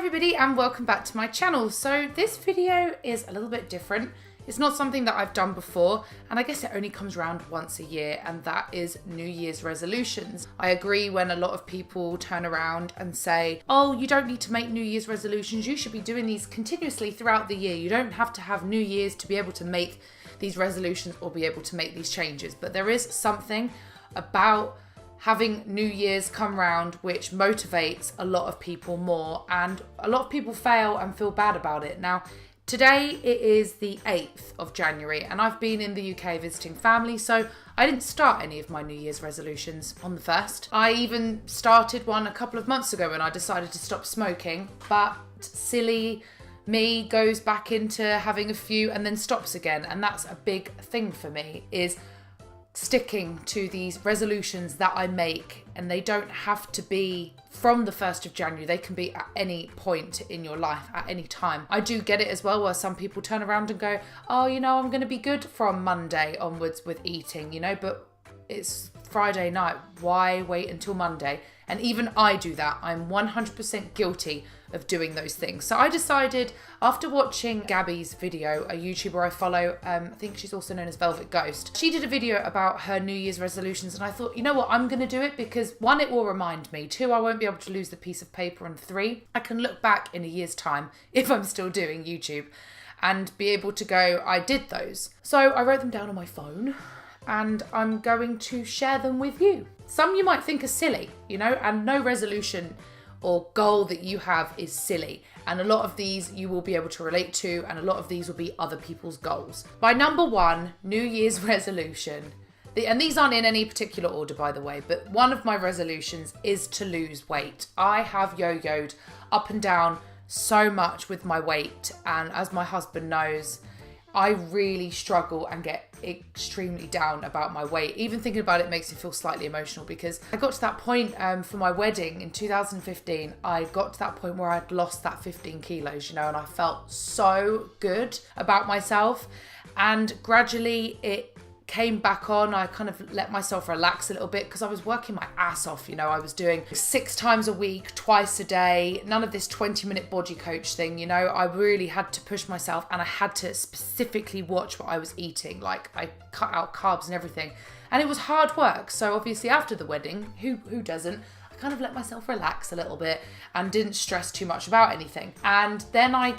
everybody and welcome back to my channel. So this video is a little bit different. It's not something that I've done before, and I guess it only comes around once a year, and that is New Year's resolutions. I agree when a lot of people turn around and say, oh, you don't need to make New Year's resolutions. You should be doing these continuously throughout the year. You don't have to have New Year's to be able to make these resolutions or be able to make these changes. But there is something about having New Year's come round which motivates a lot of people more, and a lot of people fail and feel bad about it. Now, today it is the 8th of January and I've been in the UK visiting family, so I didn't start any of my New Year's resolutions on the 1st. I even started one a couple of months ago when I decided to stop smoking, but silly me goes back into having a few and then stops again, and that's a big thing for me, is sticking to these resolutions that I make, and they don't have to be from the 1st of January. They can be at any point in your life, at any time. I do get it as well where some people turn around and go, oh, you know, I'm going to be good from Monday onwards with eating, you know, but it's Friday night. Why wait until Monday? And even I do that. I'm 100% guilty of doing those things. So I decided, after watching Gabby's video, a YouTuber I follow, I think she's also known as Velvet Ghost. She did a video about her New Year's resolutions, and I thought, you know what, I'm going to do it because 1, it will remind me, 2, I won't be able to lose the piece of paper, and 3, I can look back in a year's time, if I'm still doing YouTube, and be able to go, I did those. So I wrote them down on my phone, and I'm going to share them with you. Some you might think are silly, you know, and no resolution or goal that you have is silly. And a lot of these you will be able to relate to, and a lot of these will be other people's goals. My number 1 New Year's resolution, and these aren't in any particular order, by the way, but one of my resolutions is to lose weight. I have yo-yoed up and down so much with my weight, and as my husband knows, I really struggle and get extremely down about my weight. Even thinking about it makes me feel slightly emotional, because I got to that point for my wedding in 2015. I got to that point where I'd lost that 15 kilos, you know, and I felt so good about myself. And gradually it came back on. I kind of let myself relax a little bit because I was working my ass off. You know, I was doing 6 times a week, twice a day, none of this 20-minute body coach thing. You know, I really had to push myself, and I had to specifically watch what I was eating. Like, I cut out carbs and everything, and it was hard work. So obviously after the wedding, who doesn't? I kind of let myself relax a little bit and didn't stress too much about anything. And then I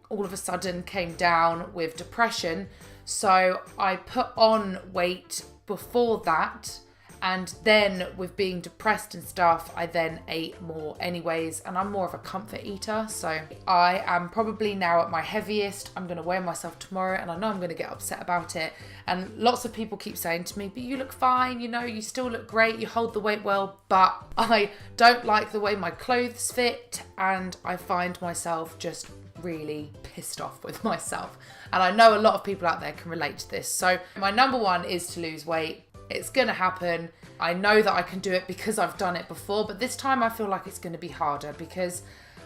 all of a sudden came down with depression. So I put on weight before that, and then with being depressed and stuff, I then ate more anyways, and I'm more of a comfort eater. So I am probably now at my heaviest. I'm going to weigh myself tomorrow, and I know I'm going to get upset about it. And lots of people keep saying to me, but you look fine, you know, you still look great, you hold the weight well, but I don't like the way my clothes fit, and I find myself just really pissed off with myself. And I know a lot of people out there can relate to this. So my number 1 is to lose weight. It's gonna happen. I know that I can do it because I've done it before, but this time I feel like it's gonna be harder because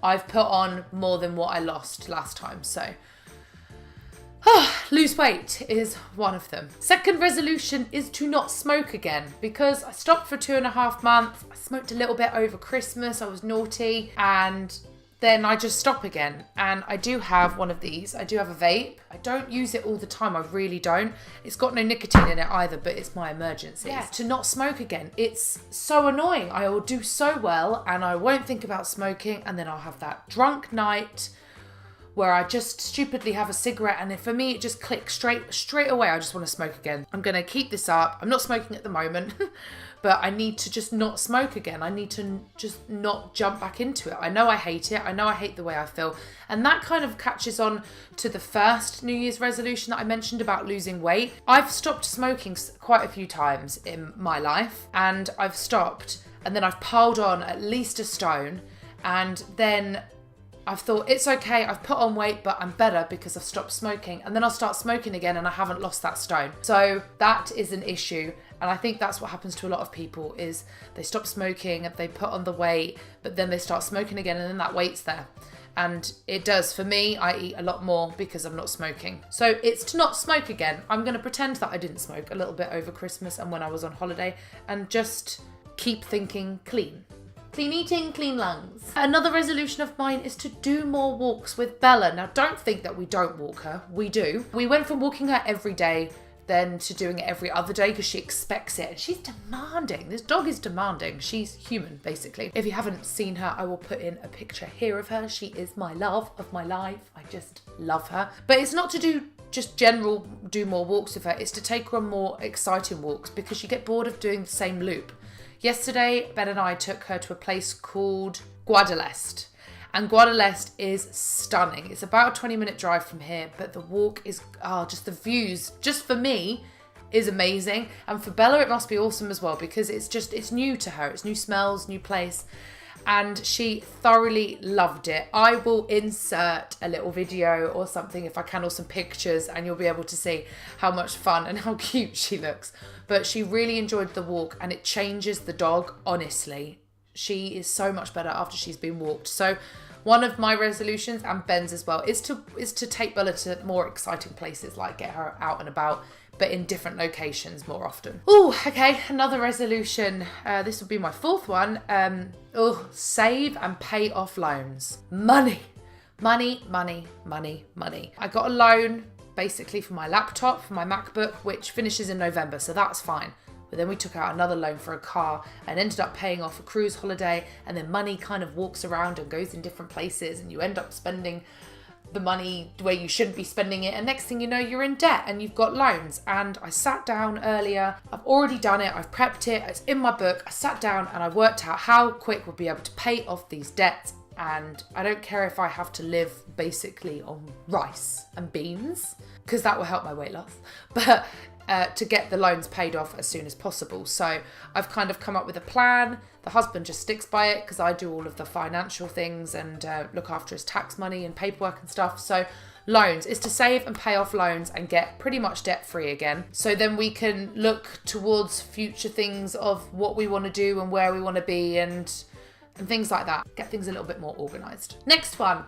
I've put on more than what I lost last time. So lose weight is one of them. Second resolution is to not smoke again, because I stopped for 2.5 months. I smoked a little bit over Christmas. I was naughty, and then I just stop again. And I do have one of these. I do have a vape. I don't use it all the time. I really don't. It's got no nicotine in it either, but it's my emergency. Yeah. To not smoke again, it's so annoying. I will do so well and I won't think about smoking, and then I'll have that drunk night where I just stupidly have a cigarette, and for me it just clicks straight away. I just want to smoke again. I'm going to keep this up. I'm not smoking at the moment, but I need to just not smoke again. I need to just not jump back into it. I know I hate it. I know I hate the way I feel. And that kind of catches on to the first New Year's resolution that I mentioned about losing weight. I've stopped smoking quite a few times in my life, and I've stopped, and then I've piled on at least a stone, and then I've thought, it's okay, I've put on weight, but I'm better because I've stopped smoking. And then I'll start smoking again and I haven't lost that stone. So that is an issue. And I think that's what happens to a lot of people, is they stop smoking, they put on the weight, but then they start smoking again, and then that weight's there. And it does. For me, I eat a lot more because I'm not smoking. So it's to not smoke again. I'm going to pretend that I didn't smoke a little bit over Christmas and when I was on holiday, and just keep thinking clean. Clean eating, clean lungs. Another resolution of mine is to do more walks with Bella. Now, don't think that we don't walk her. We do. We went from walking her every day then to doing it every other day because she expects it. And she's demanding. This dog is demanding. She's human, basically. If you haven't seen her, I will put in a picture here of her. She is my love of my life. I just love her. But it's not to do just general do more walks with her. It's to take her on more exciting walks because you get bored of doing the same loop. Yesterday, Ben and I took her to a place called Guadalest. And Guadalest is stunning. It's about a 20-minute drive from here, but the walk is, just the views, just for me, is amazing. And for Bella, it must be awesome as well because it's new to her. It's new smells, new place. And she thoroughly loved it. I will insert a little video or something if I can, or some pictures, and you'll be able to see how much fun and how cute she looks. But she really enjoyed the walk, and it changes the dog, honestly. She is so much better after she's been walked. So one of my resolutions, and Ben's as well, is to take Bella to more exciting places, like get her out and about, but in different locations more often. Oh, okay, another resolution. This will be my fourth one. Save and pay off loans. Money. I got a loan basically for my laptop, for my MacBook, which finishes in November, so that's fine. But then we took out another loan for a car and ended up paying off a cruise holiday, and then money kind of walks around and goes in different places, and you end up spending the money where you shouldn't be spending it, and next thing you know, you're in debt and you've got loans. And I sat down earlier, I've already done it, I've prepped it, it's in my book. I sat down and I worked out how quick we'll be able to pay off these debts, and I don't care if I have to live basically on rice and beans, because that will help my weight loss, but to get the loans paid off as soon as possible. So I've kind of come up with a plan. The husband just sticks by it because I do all of the financial things and look after his tax money and paperwork and stuff. So loans is to save and pay off loans and get pretty much debt free again. So then we can look towards future things of what we want to do and where we want to be and things like that. Get things a little bit more organised. Next one,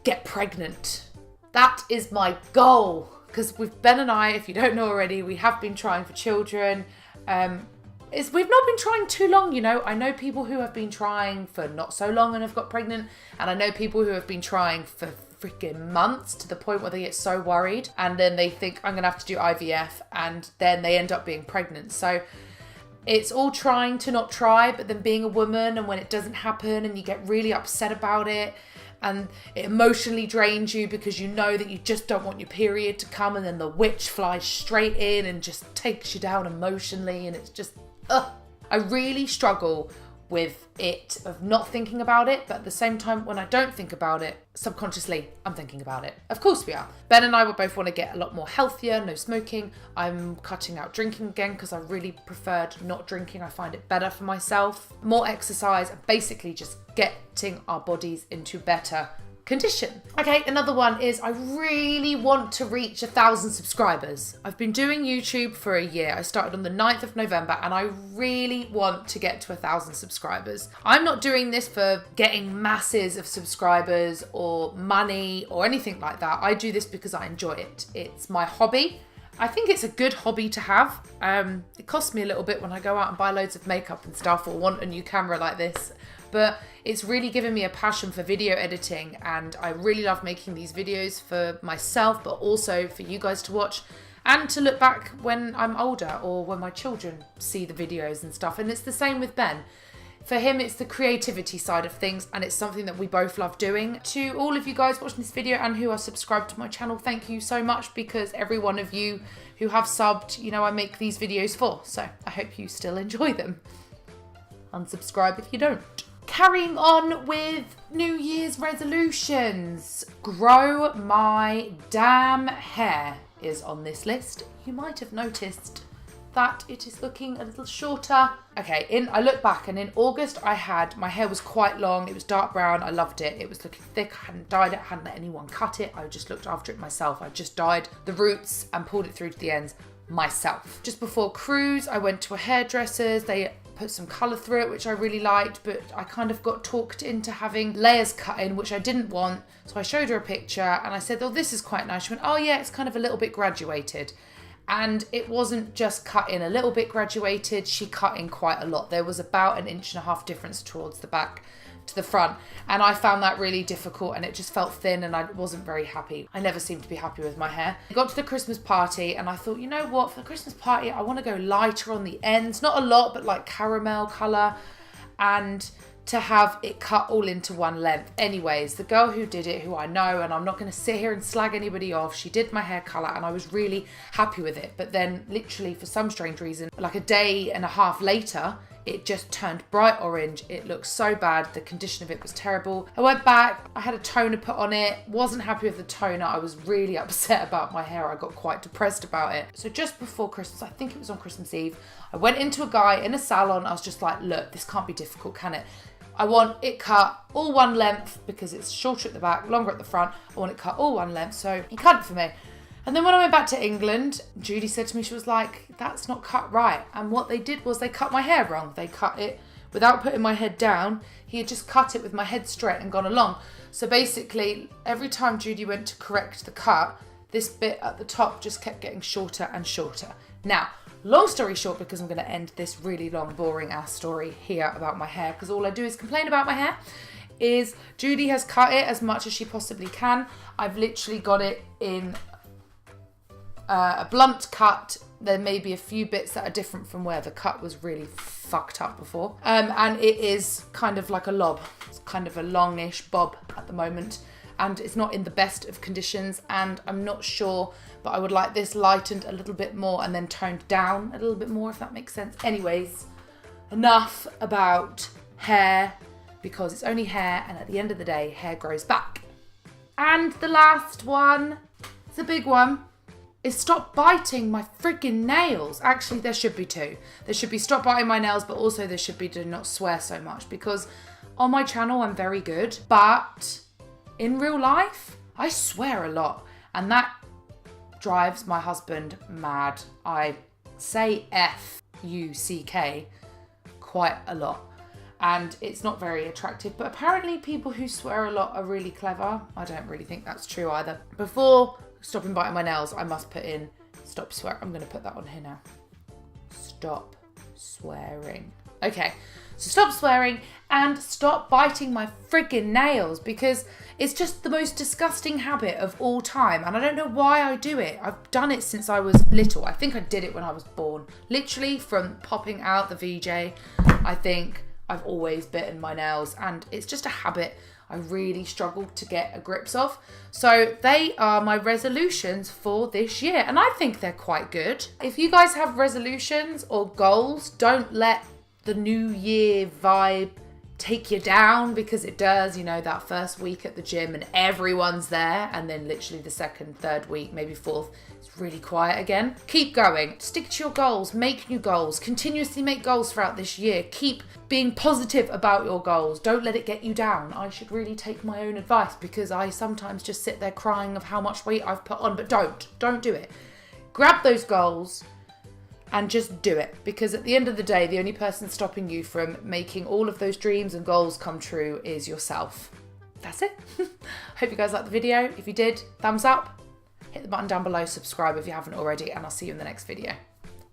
get pregnant. That is my goal. Because with Ben and I, if you don't know already, we have been trying for children. We've not been trying too long, you know. I know people who have been trying for not so long and have got pregnant. And I know people who have been trying for freaking months to the point where they get so worried. And then they think, I'm going to have to do IVF. And then they end up being pregnant. So it's all trying to not try, but then being a woman and when it doesn't happen and you get really upset about it. And it emotionally drains you because you know that you just don't want your period to come, and then the witch flies straight in and just takes you down emotionally, and it's just, I really struggle with it, of not thinking about it, but at the same time, when I don't think about it, subconsciously, I'm thinking about it. Of course we are. Ben and I will both want to get a lot more healthier, no smoking. I'm cutting out drinking again because I really preferred not drinking. I find it better for myself. More exercise, and basically just getting our bodies into better condition. Okay, another one is I really want to reach 1,000 subscribers. I've been doing YouTube for a year. I started on the 9th of November and I really want to get to 1,000 subscribers. I'm not doing this for getting masses of subscribers or money or anything like that. I do this because I enjoy it. It's my hobby. I think it's a good hobby to have. It costs me a little bit when I go out and buy loads of makeup and stuff or want a new camera like this. But it's really given me a passion for video editing, and I really love making these videos for myself, but also for you guys to watch and to look back when I'm older or when my children see the videos and stuff. And it's the same with Ben. For him, it's the creativity side of things, and it's something that we both love doing. To all of you guys watching this video and who are subscribed to my channel, thank you so much, because every one of you who have subbed, you know, I make these videos for. So I hope you still enjoy them. Unsubscribe if you don't. Carrying on with New Year's resolutions. Grow my damn hair is on this list. You might have noticed that it is looking a little shorter. Okay, I look back, and in August my hair was quite long. It was dark brown. I loved it. It was looking thick. I hadn't dyed it. I hadn't let anyone cut it. I just looked after it myself. I just dyed the roots and pulled it through to the ends myself. Just before cruise, I went to a hairdresser's. They put some colour through it, which I really liked, but I kind of got talked into having layers cut in, which I didn't want. So I showed her a picture and I said, oh, this is quite nice. She went, oh yeah, it's kind of a little bit graduated. And it wasn't just cut in a little bit graduated, she cut in quite a lot. There was about 1.5 inches difference towards the back to the front, and I found that really difficult, and it just felt thin, and I wasn't very happy. I never seemed to be happy with my hair. I got to the Christmas party and I thought, you know what, for the Christmas party I want to go lighter on the ends, not a lot, but like caramel colour, and to have it cut all into one length. Anyways, the girl who did it, who I know, and I'm not going to sit here and slag anybody off, she did my hair colour and I was really happy with it. But then literally for some strange reason, like a day and a half later, it just turned bright orange. It looked so bad. The condition of it was terrible. I went back, I had a toner put on it, wasn't happy with the toner. I was really upset about my hair. I got quite depressed about it. So just before Christmas, I think it was on Christmas Eve, I went into a guy in a salon. I was just like, look, this can't be difficult, can it? I want it cut all one length because it's shorter at the back, longer at the front. I want it cut all one length. So he cut it for me. And then when I went back to England, Judy said to me, she was like, that's not cut right. And what they did was they cut my hair wrong. They cut it without putting my head down. He had just cut it with my head straight and gone along. So basically, every time Judy went to correct the cut, this bit at the top just kept getting shorter and shorter. Now, long story short, because I'm going to end this really long, boring ass story here about my hair, because all I do is complain about my hair, is Judy has cut it as much as she possibly can. I've literally got it in a blunt cut. There may be a few bits that are different from where the cut was really fucked up before. And it is kind of like a lob. It's kind of a longish bob at the moment. And it's not in the best of conditions. And I'm not sure, but I would like this lightened a little bit more and then toned down a little bit more, if that makes sense. Anyways, enough about hair, because it's only hair. And at the end of the day, hair grows back. And the last one, it's a big one, is stop biting my freaking nails. Actually, there should be two. There should be stop biting my nails, but also there should be do not swear so much, because on my channel, I'm very good, but in real life, I swear a lot, and that drives my husband mad. I say F-U-C-K quite a lot, and it's not very attractive, but apparently people who swear a lot are really clever. I don't really think that's true either. Before stopping biting my nails, I must put in stop swearing. I'm going to put that on here now. Stop swearing. Okay, so stop swearing and stop biting my friggin' nails, because it's just the most disgusting habit of all time. And I don't know why I do it. I've done it since I was little. I think I did it when I was born. Literally from popping out the VJ, I think I've always bitten my nails, and it's just a habit I really struggled to get a grips of. So they are my resolutions for this year, and I think they're quite good. If you guys have resolutions or goals, don't let the new year vibe take you down, because it does. You know, that first week at the gym and everyone's there, and then literally the second, third week, maybe fourth, it's really quiet again. Keep going. Stick to your goals. Make new goals. Continuously make goals throughout this year. Keep being positive about your goals. Don't let it get you down. I should really take my own advice, because I sometimes just sit there crying of how much weight I've put on, but don't do it. Grab those goals and just do it, because at the end of the day, the only person stopping you from making all of those dreams and goals come true is yourself. That's it. Hope you guys liked the video. If you did, thumbs up, hit the button down below, subscribe if you haven't already, and I'll see you in the next video.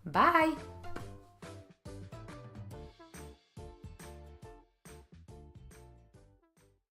Bye.